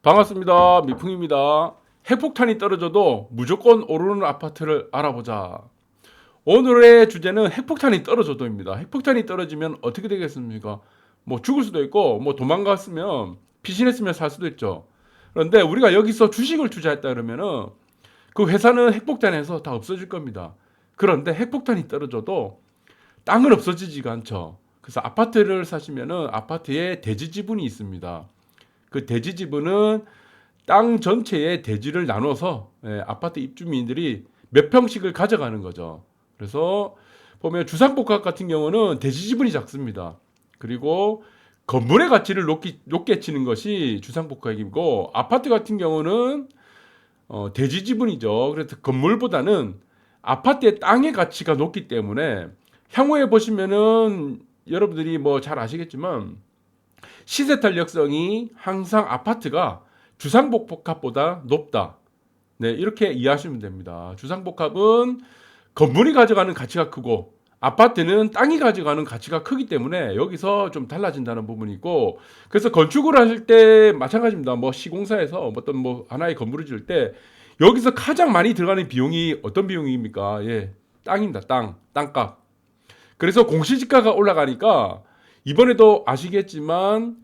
반갑습니다. 미풍입니다. 핵폭탄이 떨어져도 무조건 오르는 아파트를 알아보자. 오늘의 주제는 핵폭탄이 떨어져도입니다. 핵폭탄이 떨어지면 어떻게 되겠습니까? 뭐 죽을 수도 있고 뭐 도망갔으면 피신했으면 살 수도 있죠. 그런데 우리가 여기서 주식을 투자했다 그러면은 그 회사는 핵폭탄에서 다 없어질 겁니다. 그런데 핵폭탄이 떨어져도 땅은 없어지지가 않죠. 그래서 아파트를 사시면은 아파트에 대지 지분이 있습니다. 그 대지 지분은 땅 전체의 대지를 나눠서 아파트 입주민들이 몇 평씩을 가져가는 거죠. 그래서 보면 주상복합 같은 경우는 대지 지분이 작습니다. 그리고 건물의 가치를 높게 치는 것이 주상복합이고 아파트 같은 경우는 대지 지분이죠. 그래서 건물보다는 아파트의 땅의 가치가 높기 때문에 향후에 보시면은 여러분들이 뭐 잘 아시겠지만 시세 탄력성이 항상 아파트가 주상복합보다 높다. 네, 이렇게 이해하시면 됩니다. 주상복합은 건물이 가져가는 가치가 크고 아파트는 땅이 가져가는 가치가 크기 때문에 여기서 좀 달라진다는 부분이 있고 그래서 건축을 하실 때 마찬가지입니다. 뭐 시공사에서 어떤 뭐 하나의 건물을 지을 때 여기서 가장 많이 들어가는 비용이 어떤 비용입니까? 예, 땅입니다. 땅값. 그래서 공시지가가 올라가니까 이번에도 아시겠지만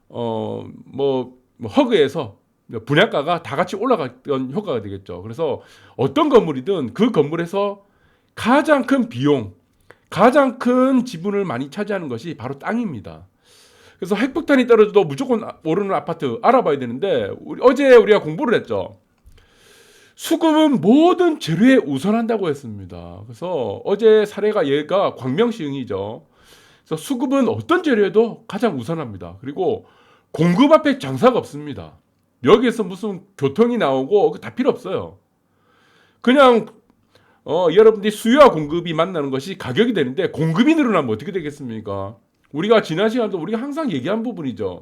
허그에서 분양가가 다 같이 올라갔던 효과가 되겠죠. 그래서 어떤 건물이든 그 건물에서 가장 큰 비용, 가장 큰 지분을 많이 차지하는 것이 바로 땅입니다. 그래서 핵폭탄이 떨어져도 무조건 오르는 아파트 알아봐야 되는데 어제 우리가 공부를 했죠. 수급은 모든 재료에 우선한다고 했습니다. 그래서 어제 사례가 얘가 광명시흥이죠. 그래서 수급은 어떤 재료에도 가장 우선합니다. 그리고 공급 앞에 장사가 없습니다. 여기에서 무슨 교통이 나오고 다 필요 없어요. 그냥 여러분들이 수요와 공급이 만나는 것이 가격이 되는데 공급이 늘어나면 어떻게 되겠습니까? 우리가 지난 시간도 우리가 항상 얘기한 부분이죠.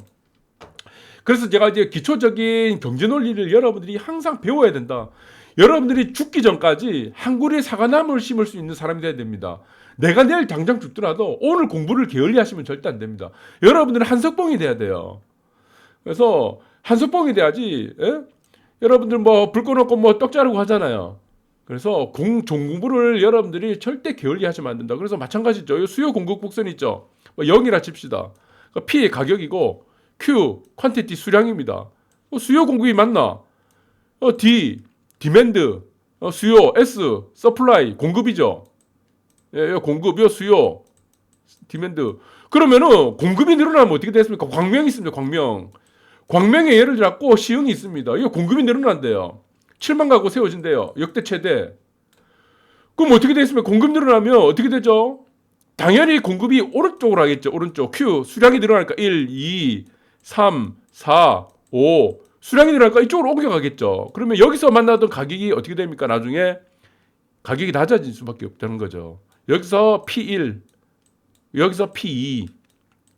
그래서 제가 이제 기초적인 경제 논리를 여러분들이 항상 배워야 된다. 여러분들이 죽기 전까지 한 그루의 사과나무를 심을 수 있는 사람이 돼야 됩니다. 내가 내일 당장 죽더라도 오늘 공부를 게을리하시면 절대 안 됩니다. 여러분들은 한석봉이 돼야 돼요. 그래서 한석봉이 돼야지. 예? 여러분들 뭐 불 꺼놓고 뭐 떡 자르고 하잖아요. 그래서 종공부를 여러분들이 절대 게을리하시면 안 된다. 그래서 마찬가지죠. 수요 공급 곡선 있죠. 뭐 0이라 칩시다. P 가격이고 Q 퀀티티 수량입니다. 수요 공급이 맞나? D 디맨드 수요 S 서플라이 공급이죠. 예, 공급이요 수요 디맨드. 그러면은 공급이 늘어나면 어떻게 됐습니까? 광명이 있습니다. 광명에 예를 들었고 시흥이 있습니다. 이거 공급이 늘어난대요. 7만 가구 세워진대요. 역대 최대. 그럼 어떻게 되겠습니까? 공급 늘어나면 어떻게 되죠? 당연히 공급이 오른쪽으로 하겠죠. 오른쪽 Q 수량이 늘어나니까 1, 2, 3, 4, 5 수량이 늘어나니까 이쪽으로 옮겨가겠죠. 그러면 여기서 만나던 가격이 어떻게 됩니까? 나중에 가격이 낮아질 수밖에 없다는 거죠. 여기서 P1 여기서 P2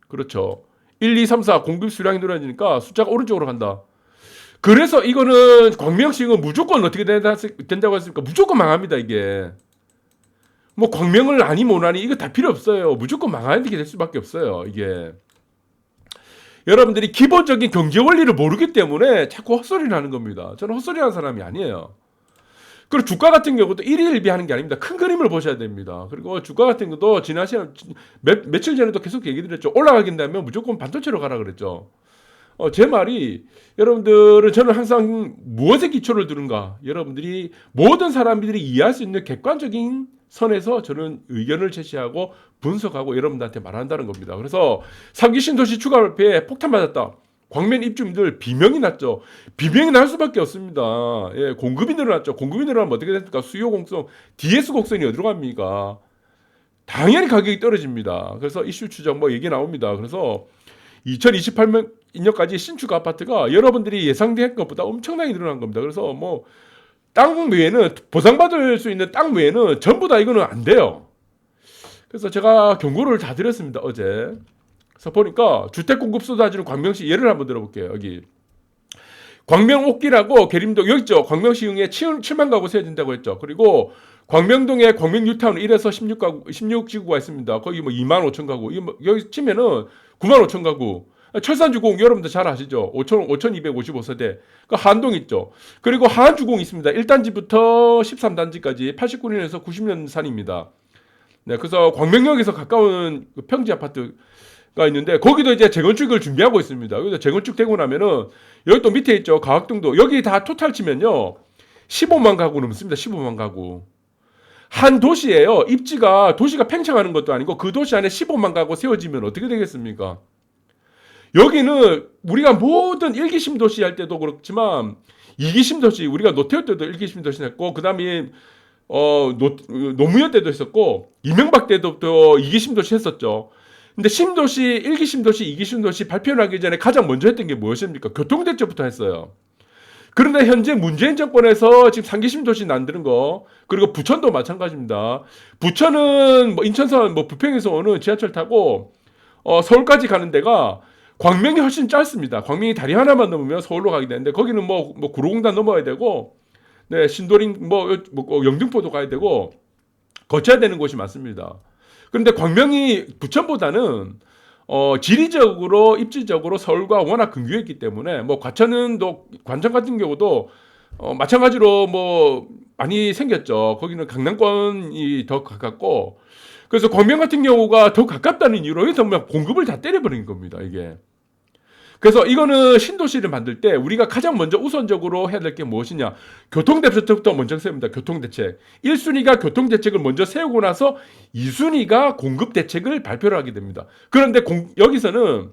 그렇죠. 1, 2, 3, 4 공급 수량이 늘어나니까 숫자가 오른쪽으로 간다. 그래서 이거는 광명시흥은 무조건 어떻게 된다고 했습니까? 무조건 망합니다 이게. 뭐 광명을 아니 못하니 이거 다 필요 없어요. 무조건 망하게 될 수밖에 없어요 이게. 여러분들이 기본적인 경제 원리를 모르기 때문에 자꾸 헛소리를 하는 겁니다. 저는 헛소리하는 사람이 아니에요. 그리고 주가 같은 경우도 일희일비하는 게 아닙니다. 큰 그림을 보셔야 됩니다. 그리고 주가 같은 것도 지난 시간 며칠 전에도 계속 얘기 드렸죠. 올라가긴 되면 무조건 반도체로 가라 그랬죠. 제 말이 여러분들은 저는 항상 무엇에 기초를 두는가 여러분들이 모든 사람들이 이해할 수 있는 객관적인 선에서 저는 의견을 제시하고 분석하고 여러분들한테 말한다는 겁니다. 그래서 3기 신도시 추가 발표에 폭탄 맞았다. 광면 입주민들 비명이 났죠. 비명이 날 수밖에 없습니다. 예, 공급이 늘어났죠. 공급이 늘어나면 어떻게 됩니까? 수요 곡선, DS 곡선이 어디로 갑니까? 당연히 가격이 떨어집니다. 그래서 이슈 추적 뭐 얘기 나옵니다. 그래서 2028년까지 신축 아파트가 여러분들이 예상된 것보다 엄청나게 늘어난 겁니다. 그래서 뭐 땅 외에는 보상받을 수 있는 땅 외에는 전부 다 이거는 안 돼요. 그래서 제가 경고를 다 드렸습니다 어제. 그래서 보니까 주택 공급 쏟아지는 광명시 예를 한번 들어볼게요. 여기 광명 옥기라고 계림동 여기 있죠. 광명시흥에 7만 가구 세워진다고 했죠. 그리고 광명동에 광명 뉴타운 1에서 16지구가 있습니다. 거기 뭐 2만 5천 가구. 여기 치면은 9만 5천 가구. 철산주공 여러분들 잘 아시죠? 5255세대. 그 한동 있죠. 그리고 하안주공 있습니다. 1단지부터 13단지까지 89년에서 90년 산입니다. 네, 그래서 광명역에서 가까운 그 평지 아파트가 있는데 거기도 이제 재건축을 준비하고 있습니다. 그래서 재건축 되고 나면은 여기 또 밑에 있죠. 가학동도 여기 다 토탈 치면요 15만 가구 넘습니다. 15만 가구. 한 도시예요. 입지가 도시가 팽창하는 것도 아니고 그 도시 안에 15만 가구 세워지면 어떻게 되겠습니까? 여기는 우리가 모든 1기심 도시 할 때도 그렇지만 2기심 도시 우리가 노태우 때도 1기심 도시 했고 그다음에 노무현 때도 했었고 이명박 때도 또 2기심 도시 했었죠. 근데 신도시 1기심 도시 2기심 도시 발표하기 전에 가장 먼저 했던 게 무엇입니까? 교통대책부터 했어요. 그런데 현재 문재인 정권에서 지금 3기심 도시 만드는 거 그리고 부천도 마찬가지입니다. 부천은 뭐 인천선 뭐 부평에서 오는 지하철 타고 서울까지 가는 데가 광명이 훨씬 짧습니다. 광명이 다리 하나만 넘으면 서울로 가게 되는데 거기는 뭐 구로공단 넘어야 되고 네, 신도림 영등포도 가야 되고 거쳐야 되는 곳이 많습니다. 그런데 광명이 부천보다는 지리적으로 입지적으로 서울과 워낙 근교했기 때문에 뭐 관천 같은 경우도 마찬가지로 뭐 많이 생겼죠. 거기는 강남권이 더 가깝고 그래서 광명 같은 경우가 더 가깝다는 이유로 여기서 공급을 다 때려버린 겁니다. 이게. 그래서 이거는 신도시를 만들 때 우리가 가장 먼저 우선적으로 해야 될 게 무엇이냐. 교통대책부터 먼저 세웁니다. 교통대책. 1순위가 교통대책을 먼저 세우고 나서 2순위가 공급대책을 발표를 하게 됩니다. 그런데 여기서는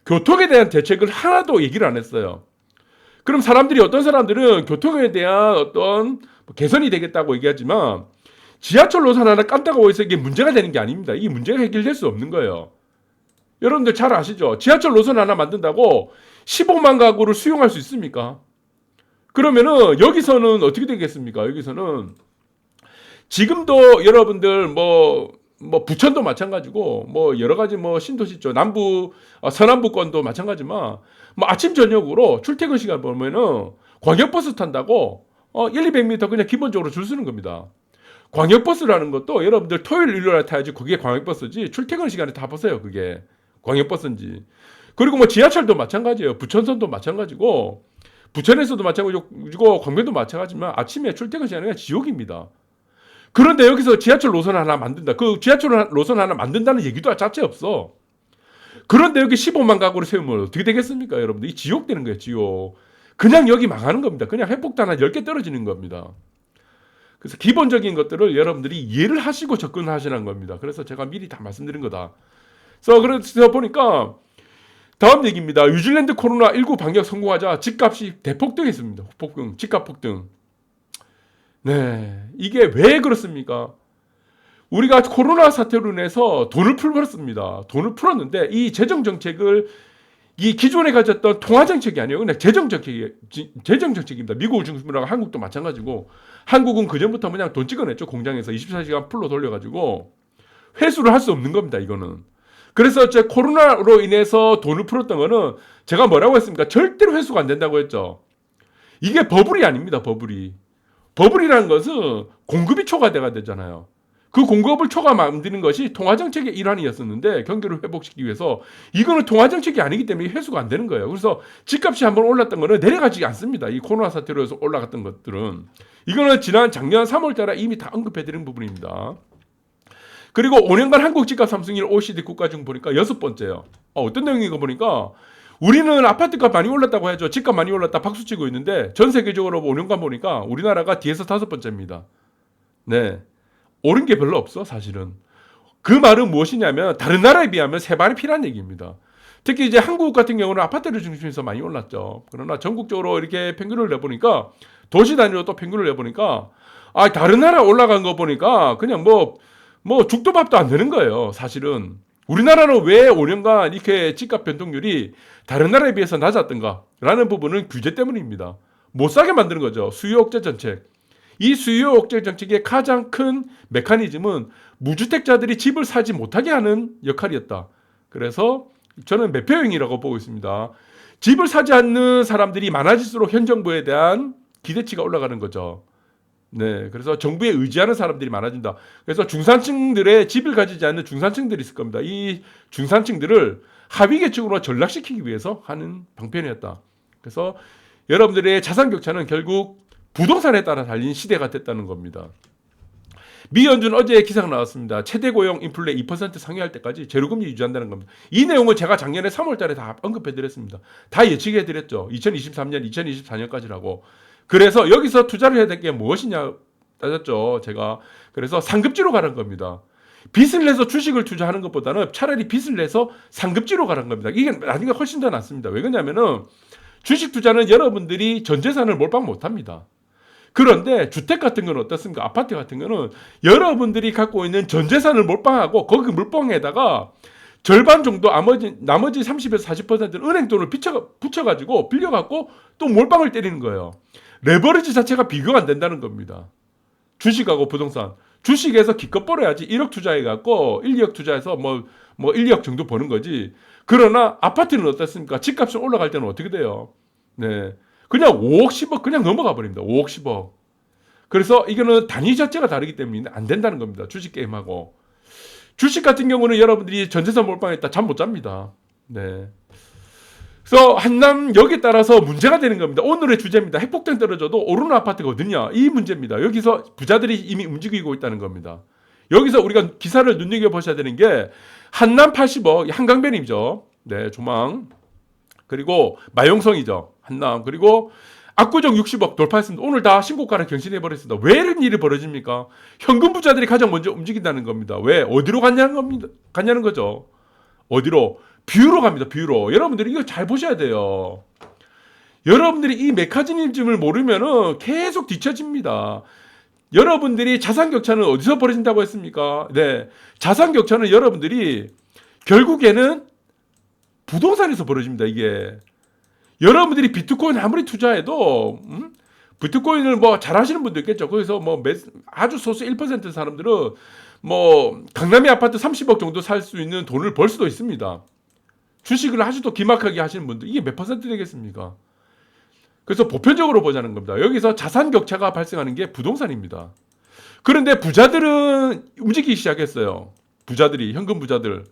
교통에 대한 대책을 하나도 얘기를 안 했어요. 그럼 어떤 사람들은 교통에 대한 어떤 개선이 되겠다고 얘기하지만 지하철 노선 하나 깐다고 해서 이게 문제가 되는 게 아닙니다. 이 문제가 해결될 수 없는 거예요. 여러분들 잘 아시죠? 지하철 노선 하나 만든다고 15만 가구를 수용할 수 있습니까? 그러면은 여기서는 어떻게 되겠습니까? 여기서는 지금도 여러분들 뭐 부천도 마찬가지고 뭐 여러 가지 뭐 신도시 쪽 서남부권도 마찬가지지만 뭐 아침 저녁으로 출퇴근 시간 보면은 광역버스 탄다고 200m 그냥 기본적으로 줄 서는 겁니다. 광역버스라는 것도 여러분들 토요일 일요일에 타야지 그게 광역버스지 출퇴근 시간에 다 보세요. 그게 광역버스인지. 그리고 뭐 지하철도 마찬가지예요. 부천선도 마찬가지고 부천에서도 마찬가지고 광명도 마찬가지지만 아침에 출퇴근 시간이 그냥 지옥입니다. 그런데 여기서 지하철 노선 하나 만든다. 그 지하철 노선 하나 만든다는 얘기도 자체 없어. 그런데 여기 15만 가구를 세우면 어떻게 되겠습니까? 여러분들 이 지옥 되는 거예요. 지옥. 그냥 여기 망하는 겁니다. 그냥 핵폭탄 한 10개 떨어지는 겁니다. 그래서 기본적인 것들을 여러분들이 이해를 하시고 접근하시는 겁니다. 그래서 제가 미리 다 말씀드린 거다. 그래서 보니까 다음 얘기입니다. 뉴질랜드 코로나19 방역 성공하자 집값이 대폭등했습니다. 폭등, 집값 폭등. 네, 이게 왜 그렇습니까? 우리가 코로나 사태로 인해서 돈을 풀었습니다. 돈을 풀었는데 이 재정 정책을 이 기존에 가졌던 통화 정책이 아니에요. 그냥 재정 정책입니다. 미국을 중심으로 하고 한국도 마찬가지고 한국은 그 전부터 그냥 돈 찍어냈죠. 공장에서 24시간 풀로 돌려가지고 회수를 할 수 없는 겁니다. 이거는. 그래서 코로나로 인해서 돈을 풀었던 거는 제가 뭐라고 했습니까? 절대로 회수가 안 된다고 했죠. 이게 버블이 아닙니다. 버블이라는 것은 공급이 초과돼야 되잖아요. 그 공급을 초과 만드는 것이 통화정책의 일환이었었는데 경기를 회복시키기 위해서 이거는 통화정책이 아니기 때문에 회수가 안 되는 거예요. 그래서 집값이 한번 올랐던 거는 내려가지 않습니다. 이 코로나 사태로 해서 올라갔던 것들은. 이거는 작년 3월 달에 이미 다 언급해드린 부분입니다. 그리고 5년간 한국 집값 상승률 OECD 국가 중 보니까 6번째예요. 어떤 내용인가 보니까 우리는 아파트값 많이 올랐다고 해야죠. 집값 많이 올랐다 박수치고 있는데 전 세계적으로 5년간 보니까 우리나라가 뒤에서 5번째입니다. 네, 오른 게 별로 없어 사실은. 그 말은 무엇이냐면 다른 나라에 비하면 세 발이 필요한 얘기입니다. 특히 이제 한국 같은 경우는 아파트를 중심에서 많이 올랐죠. 그러나 전국적으로 이렇게 평균을 내보니까 도시 단위로 또 평균을 내보니까 다른 나라 올라간 거 보니까 그냥 뭐 죽도 밥도 안 되는 거예요. 사실은 우리나라는 왜 5년간 이렇게 집값 변동률이 다른 나라에 비해서 낮았던가라는 부분은 규제 때문입니다. 못 사게 만드는 거죠. 수요 억제 정책. 이 수요 억제 정책의 가장 큰 메커니즘은 무주택자들이 집을 사지 못하게 하는 역할이었다. 그래서 저는 매표형이라고 보고 있습니다. 집을 사지 않는 사람들이 많아질수록 현 정부에 대한 기대치가 올라가는 거죠. 네, 그래서 정부에 의지하는 사람들이 많아진다. 그래서 중산층들의 집을 가지지 않는 중산층들이 있을 겁니다. 이 중산층들을 하위 계층으로 전락시키기 위해서 하는 방편이었다. 그래서 여러분들의 자산 격차는 결국 부동산에 따라 달린 시대가 됐다는 겁니다. 미 연준 어제 기사가 나왔습니다. 최대 고용 인플레 2% 상회할 때까지 제로금리 유지한다는 겁니다. 이 내용을 제가 작년에 3월 달에 다 언급해드렸습니다. 다 예측해드렸죠. 2023년, 2024년까지라고. 그래서 여기서 투자를 해야 될 게 무엇이냐 따졌죠. 제가. 그래서 상급지로 가는 겁니다. 빚을 내서 주식을 투자하는 것보다는 차라리 빚을 내서 상급지로 가는 겁니다. 이게 나중에 훨씬 더 낫습니다. 왜 그러냐면은 주식 투자는 여러분들이 전 재산을 몰빵 못합니다. 그런데 주택 같은 건 어떻습니까? 아파트 같은 거는 여러분들이 갖고 있는 전 재산을 몰빵하고 거기 물방에다가 절반 정도 나머지 30에서 40%는 은행 돈을 붙여가지고 빌려갖고 또 몰빵을 때리는 거예요. 레버리지 자체가 비교가 안 된다는 겁니다. 주식하고 부동산. 주식에서 기껏 벌어야지 1억 투자해갖고 1, 2억 투자해서 뭐 1, 2억 정도 버는 거지. 그러나 아파트는 어떻습니까? 집값이 올라갈 때는 어떻게 돼요? 네. 그냥 5억, 10억 그냥 넘어가 버립니다. 5억, 10억. 그래서 이거는 단위 자체가 다르기 때문에 안 된다는 겁니다. 주식 게임하고. 주식 같은 경우는 여러분들이 전재산 몰빵했다 잠 못 잡니다. 네. 그래서 한남 여기에 따라서 문제가 되는 겁니다. 오늘의 주제입니다. 핵폭탄 떨어져도 오르는 아파트가 어디냐? 이 문제입니다. 여기서 부자들이 이미 움직이고 있다는 겁니다. 여기서 우리가 기사를 눈여겨보셔야 되는 게 한남 80억, 한강변이죠. 네, 조망. 그리고 마용성이죠. 한남. 그리고 압구정 60억 돌파했습니다. 오늘 다 신고가를 경신해버렸습니다. 왜 이런 일이 벌어집니까? 현금 부자들이 가장 먼저 움직인다는 겁니다. 왜? 어디로 갔냐는 거죠. 어디로? 뷰로 갑니다. 뷰로. 여러분들이 이거 잘 보셔야 돼요. 여러분들이 이 메커니즘을 모르면은 계속 뒤처집니다. 여러분들이 자산 격차는 어디서 벌어진다고 했습니까? 네. 자산 격차는 여러분들이 결국에는 부동산에서 벌어집니다. 이게. 여러분들이 비트코인 아무리 투자해도 비트코인을 뭐 잘하시는 분도 있겠죠. 거기서 뭐 아주 소수 1% 사람들은 뭐 강남의 아파트 30억 정도 살 수 있는 돈을 벌 수도 있습니다. 주식을 아주도 기막하게 하시는 분들 이게 몇 퍼센트 되겠습니까? 그래서 보편적으로 보자는 겁니다. 여기서 자산 격차가 발생하는 게 부동산입니다. 그런데 부자들은 움직이기 시작했어요. 부자들이 현금 부자들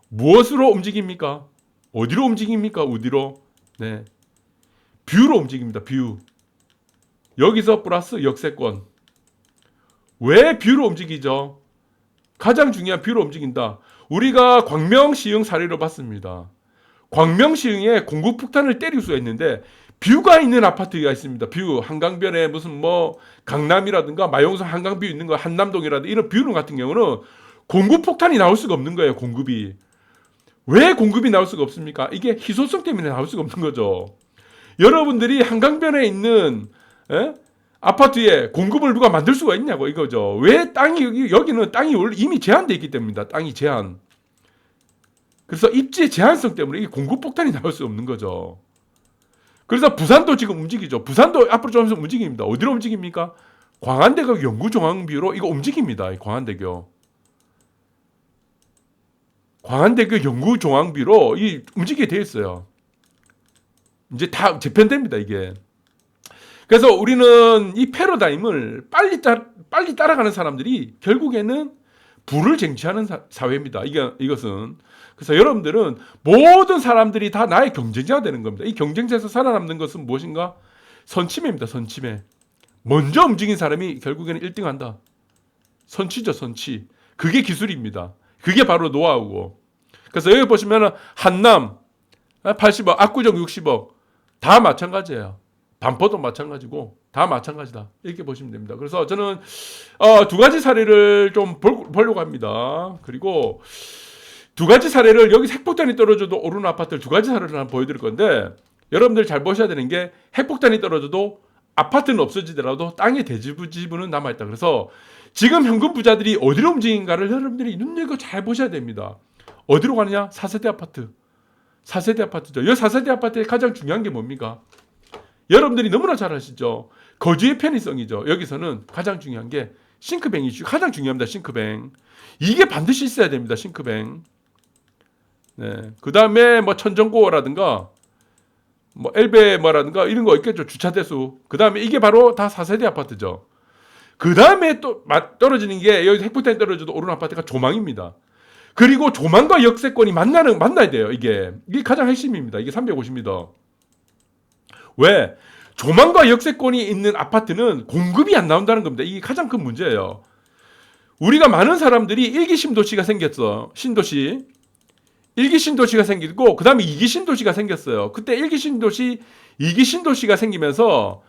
무엇으로 움직입니까? 어디로 움직입니까? 어디로? 네, 뷰로 움직입니다. 뷰. 여기서 플러스 역세권. 왜 뷰로 움직이죠? 가장 중요한 뷰로 움직인다. 우리가 광명시흥 사례로 봤습니다. 광명시흥에 공급 폭탄을 때릴 수가 있는데 뷰가 있는 아파트가 있습니다. 뷰. 한강변에 무슨 뭐 강남이라든가 마용성 한강뷰 있는 거 한남동이라든가 이런 뷰는 같은 경우는 공급 폭탄이 나올 수가 없는 거예요. 공급이. 왜 공급이 나올 수가 없습니까? 이게 희소성 때문에 나올 수가 없는 거죠. 여러분들이 한강변에 있는 아파트에 공급을 누가 만들 수가 있냐고 이거죠. 왜 땅이 여기는 땅이 이미 제한되어 있기 때문입니다. 땅이 제한. 그래서 입지의 제한성 때문에 이게 공급 폭탄이 나올 수 없는 거죠. 그래서 부산도 지금 움직이죠. 부산도 앞으로 좀 있으면 움직입니다. 어디로 움직입니까? 광안대교 영구종합뷰로 이거 움직입니다. 광안대교. 광안대교 영구종합뷰로 이 움직이게 되어 있어요. 이제 다 재편됩니다, 이게. 그래서 우리는 이 패러다임을 빨리 따라가는 사람들이 결국에는 부를 쟁취하는 사회입니다. 이것은. 그래서 여러분들은 모든 사람들이 다 나의 경쟁자가 되는 겁니다. 이 경쟁자에서 살아남는 것은 무엇인가? 선취매입니다. 선취매. 먼저 움직인 사람이 결국에는 1등 한다. 선취죠, 선취. 그게 기술입니다. 그게 바로 노하우고. 그래서 여기 보시면 한남 80억, 압구정 60억 다 마찬가지예요. 반포도 마찬가지고 다 마찬가지다. 이렇게 보시면 됩니다. 그래서 저는 두 가지 사례를 좀 보려고 합니다. 그리고 두 가지 사례를 여기 핵폭탄이 떨어져도 오르는 아파트를 두 가지 사례를 한번 보여드릴 건데 여러분들 잘 보셔야 되는 게 핵폭탄이 떨어져도 아파트는 없어지더라도 땅의 대지부는 남아있다. 그래서 지금 현금 부자들이 어디로 움직인가를 여러분들이 눈여겨 잘 보셔야 됩니다. 어디로 가느냐? 4세대 아파트. 4세대 아파트죠. 이 4세대 아파트의 가장 중요한 게 뭡니까? 여러분들이 너무나 잘 아시죠? 거주의 편의성이죠. 여기서는 가장 중요한 게 싱크뱅이 가장 중요합니다. 싱크뱅. 이게 반드시 있어야 됩니다. 싱크뱅. 네. 그 다음에 뭐 천정고라든가 뭐 엘베 뭐라든가 이런 거 있겠죠. 주차 대수. 그 다음에 이게 바로 다 4세대 아파트죠. 그 다음에 또 떨어지는 게 여기 핵폭탄이 떨어져도 오르는 아파트가 조망입니다. 그리고 조망과 역세권이 만나야 돼요. 이게 가장 핵심입니다. 이게 350m. 왜? 조망과 역세권이 있는 아파트는 공급이 안 나온다는 겁니다. 이게 가장 큰 문제예요. 우리가 많은 사람들이 일기 신도시가 생겼어. 신도시. 일기 신도시가 생기고 그 다음에 이기 신도시가 생겼어요. 그때 일기 신도시, 이기 신도시가 생기면서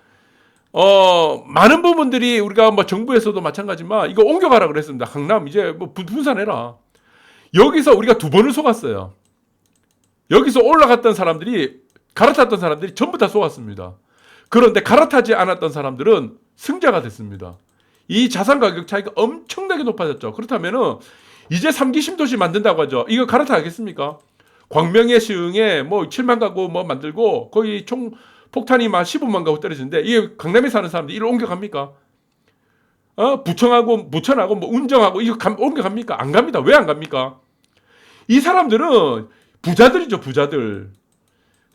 많은 부분들이 우리가 뭐 정부에서도 마찬가지지만 이거 옮겨가라 그랬습니다. 강남 이제 뭐 분산해라. 여기서 우리가 두 번을 속았어요. 여기서 올라갔던 사람들이, 갈아탔던 사람들이 전부 다 속았습니다. 그런데 갈아타지 않았던 사람들은 승자가 됐습니다. 이 자산 가격 차이가 엄청나게 높아졌죠. 그렇다면은 이제 3기 신도시 만든다고 하죠. 이거 갈아타겠습니까? 광명의 시흥에 뭐 7만 가구 뭐 만들고 거의 총 폭탄이 막 15만 가구 떨어지는데 이게 강남에 사는 사람들이 이걸 옮겨갑니까? 부천하고 뭐 운정하고 이거 옮겨갑니까? 안 갑니다. 왜 안 갑니까? 이 사람들은 부자들이죠.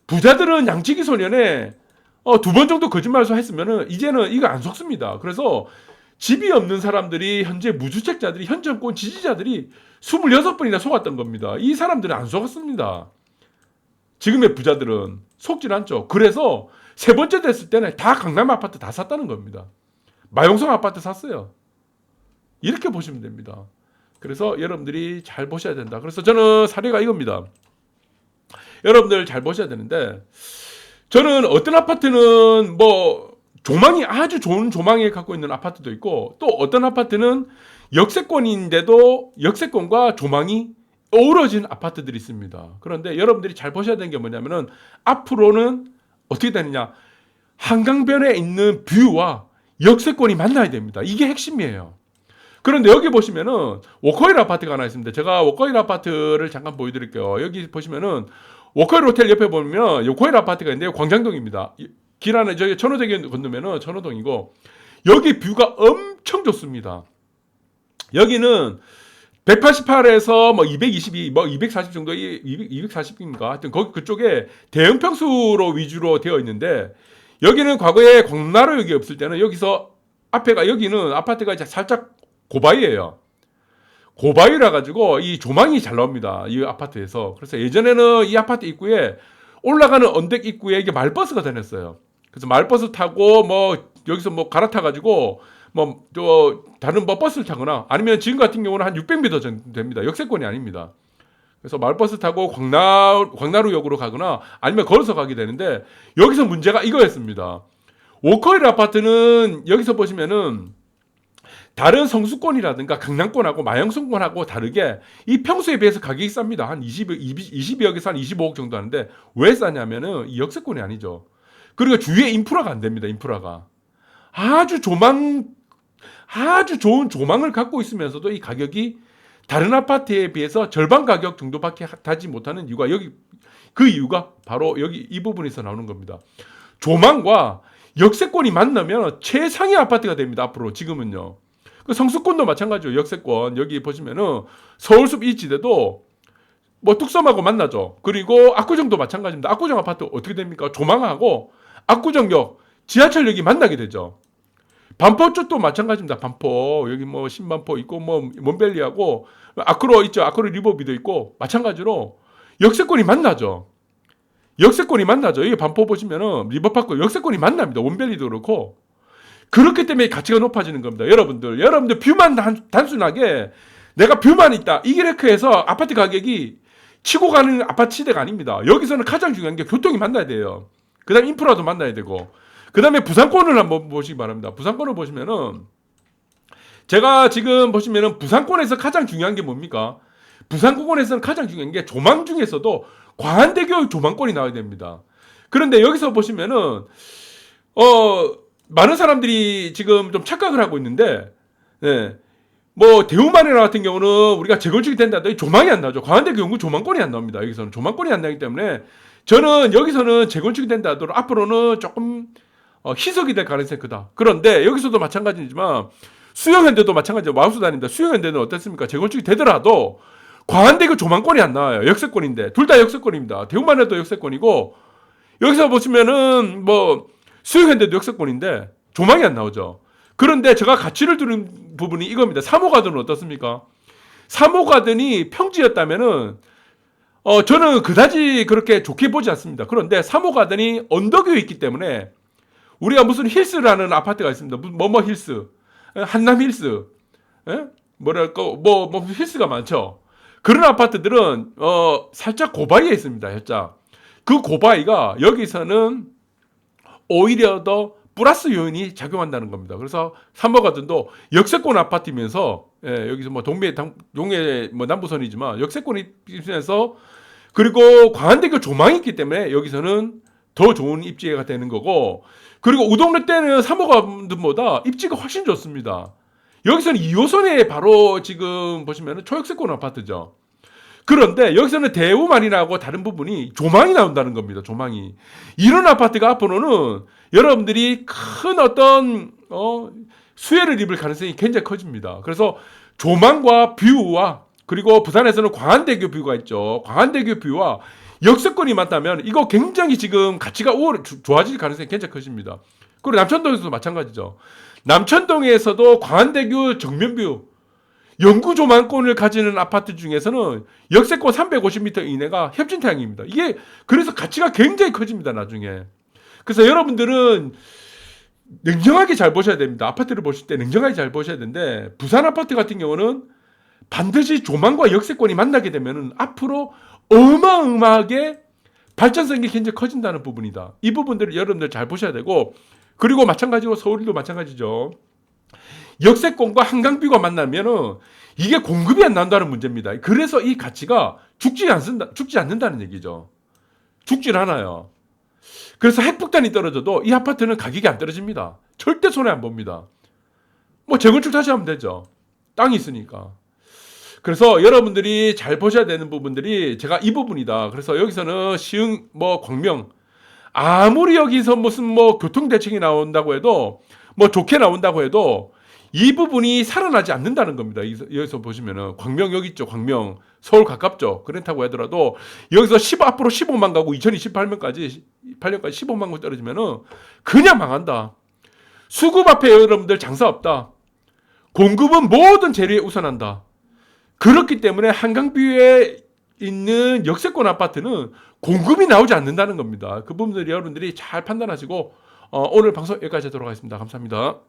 부자들은 양치기 소년에 두 번 정도 거짓말을 했으면은 이제는 이거 안 속습니다. 그래서 집이 없는 사람들이 현재 무주택자들이 현 정권 지지자들이 26번이나 속았던 겁니다. 이 사람들은 안 속았습니다. 지금의 부자들은 속질 않죠. 그래서 세 번째 됐을 때는 다 강남 아파트 다 샀다는 겁니다. 마용성 아파트 샀어요. 이렇게 보시면 됩니다. 그래서 여러분들이 잘 보셔야 된다. 그래서 저는 사례가 이겁니다. 여러분들 잘 보셔야 되는데 저는 어떤 아파트는 뭐 조망이 아주 좋은 조망을 갖고 있는 아파트도 있고 또 어떤 아파트는 역세권인데도 역세권과 조망이 어우러진 아파트들이 있습니다. 그런데 여러분들이 잘 보셔야 되는 게 뭐냐면은 앞으로는 어떻게 되느냐, 한강변에 있는 뷰와 역세권이 만나야 됩니다. 이게 핵심이에요. 그런데 여기 보시면은 워커힐 아파트가 하나 있습니다. 제가 워커힐 아파트를 잠깐 보여드릴게요. 여기 보시면은 워커힐 호텔 옆에 보면 워커힐 아파트가 있는데요. 광장동입니다. 길 안에 저기 천호대교 건너면은 천호동이고 여기 뷰가 엄청 좋습니다. 여기는 188에서 뭐 222, 뭐 240 정도, 240인가 하여튼 거기 그쪽에 대형 평수로 위주로 되어 있는데 여기는 과거에 광나루역이 없을 때는 여기서 앞에가 여기는 아파트가 이제 살짝 고바위예요. 고바위라 가지고 이 조망이 잘 나옵니다. 이 아파트에서. 그래서 예전에는 이 아파트 입구에 올라가는 언덕 입구에 이게 말버스가 다녔어요. 그래서 말버스 타고 뭐 여기서 뭐 갈아타 가지고 뭐 또 다른 뭐 버스를 타거나 아니면 지금 같은 경우는 한 600m 정도 됩니다. 역세권이 아닙니다. 그래서 말버스 타고 광나루역으로 가거나 아니면 걸어서 가게 되는데 여기서 문제가 이거였습니다. 워커힐 아파트는 여기서 보시면은 다른 성수권이라든가 강남권하고 마영성권하고 다르게 이 평수에 비해서 가격이 쌉니다. 한 22억에서 한 25억 정도 하는데 왜 싸냐면은 이 역세권이 아니죠. 그리고 주위에 인프라가 안 됩니다. 인프라가. 아주 좋은 조망을 갖고 있으면서도 이 가격이 다른 아파트에 비해서 절반 가격 정도밖에 하지 못하는 이유가 그 이유가 바로 여기 이 부분에서 나오는 겁니다. 조망과 역세권이 만나면 최상의 아파트가 됩니다. 앞으로 지금은요. 그 성수권도 마찬가지죠. 역세권 여기 보시면은 서울숲 일지대도 뭐 뚝섬하고 만나죠. 그리고 압구정도 마찬가지입니다. 압구정 아파트 어떻게 됩니까? 조망하고 압구정역 지하철역이 만나게 되죠. 반포 쪽도 마찬가지입니다. 반포 여기 뭐 신반포 있고 뭐 몬벨리하고 아크로 있죠. 아크로 리버비도 있고 마찬가지로 역세권이 만나죠. 여기 반포 보시면은 리버파크 역세권이 만납니다. 원벨리도 그렇고. 그렇기 때문에 가치가 높아지는 겁니다. 여러분들 뷰만 단순하게 내가 뷰만 있다. 이렇게 해서 아파트 가격이 치고 가는 아파트 시대가 아닙니다. 여기서는 가장 중요한 게 교통이 만나야 돼요. 그 다음에 인프라도 만나야 되고 그 다음에 부산권을 한번 보시기 바랍니다. 부산권을 보시면은 제가 지금 보시면은 부산권에서 가장 중요한 게 뭡니까? 부산권에서는 가장 중요한 게 조망 중에서도 과한대교 조망권이 나와야 됩니다. 그런데 여기서 보시면은 많은 사람들이 지금 좀 착각을 하고 있는데, 네. 뭐 대우마리나 같은 경우는 우리가 재건축이 된다 하더니 조망이 안 나오죠. 광안대교 연구 조망권이 안 나옵니다. 여기서는 조망권이 안 나기 때문에 저는 여기서는 재건축이 된다 하더라도 앞으로는 조금 희석이 될 가능성이 크다. 그런데 여기서도 마찬가지지만 수영현대도 마찬가지로 마우스단입니다. 수영현대는 어떻습니까? 재건축이 되더라도 광안대교 조망권이 안 나와요. 역세권인데 둘 다 역세권입니다. 대우마리나도 역세권이고 여기서 보시면은 뭐 수영현대도 역세권인데 조망이 안 나오죠. 그런데 제가 가치를 두는 부분이 이겁니다. 3호 가든은 어떻습니까? 3호 가든이 평지였다면은 저는 그다지 그렇게 좋게 보지 않습니다. 그런데 3호 가든이 언덕 위에 있기 때문에 우리가 무슨 힐스라는 아파트가 있습니다. 뭐뭐 힐스, 한남 힐스, 예? 뭐랄까 뭐 힐스가 많죠. 그런 아파트들은 살짝 고바위에 있습니다. 살짝 그 고바위가 여기서는 오히려 더 플러스 요인이 작용한다는 겁니다. 그래서 3호 가든도 역세권 아파트면서 여기서 뭐 동해 뭐 남부선이지만 역세권이 있으면서 그리고 광안대교 조망이 있기 때문에 여기서는 더 좋은 입지가 되는 거고 그리고 우동로 때는 3호 가든보다 입지가 훨씬 좋습니다. 여기서는 2호선에 바로 지금 보시면 초역세권 아파트죠. 그런데 여기서는 대우마린하고 다른 부분이 조망이 나온다는 겁니다. 조망이. 이런 아파트가 앞으로는 여러분들이 큰 어떤 수혜를 입을 가능성이 굉장히 커집니다. 그래서 조망과 뷰와 그리고 부산에서는 광안대교 뷰가 있죠. 광안대교 뷰와 역세권이 맞다면 이거 굉장히 지금 가치가 좋아질 가능성이 굉장히 커집니다. 그리고 남천동에서도 마찬가지죠. 남천동에서도 광안대교 정면뷰 영구 조망권을 가지는 아파트 중에서는 역세권 350m 이내가 협진태양입니다. 이게 그래서 가치가 굉장히 커집니다. 나중에. 그래서 여러분들은 냉정하게 잘 보셔야 됩니다. 아파트를 보실 때 냉정하게 잘 보셔야 되는데 부산 아파트 같은 경우는 반드시 조망과 역세권이 만나게 되면 앞으로 어마어마하게 발전성이 굉장히 커진다는 부분이다. 이 부분들을 여러분들 잘 보셔야 되고 그리고 마찬가지로 서울도 마찬가지죠. 역세권과 한강뷰가 만나면은 이게 공급이 안 나온다는 문제입니다. 그래서 이 가치가 죽지 않는다는 얘기죠. 죽질 않아요. 그래서 핵폭탄이 떨어져도 이 아파트는 가격이 안 떨어집니다. 절대 손해 안 봅니다. 뭐 재건축 다시 하면 되죠. 땅이 있으니까. 그래서 여러분들이 잘 보셔야 되는 부분들이 제가 이 부분이다. 그래서 여기서는 시흥 뭐 광명 아무리 여기서 무슨 뭐 교통 대책이 나온다고 해도 뭐 좋게 나온다고 해도 이 부분이 살아나지 않는다는 겁니다. 여기서 보시면은 광명 여기 있죠. 광명 서울 가깝죠. 그렇다고 하더라도 여기서 앞으로 15만 가구 2028년까지 15만 가구 떨어지면은 그냥 망한다. 수급 앞에 여러분들 장사 없다. 공급은 모든 재료에 우선한다. 그렇기 때문에 한강뷰에 있는 역세권 아파트는 공급이 나오지 않는다는 겁니다. 그 부분들 여러분들이 잘 판단하시고 오늘 방송 여기까지 하도록 하겠습니다. 감사합니다.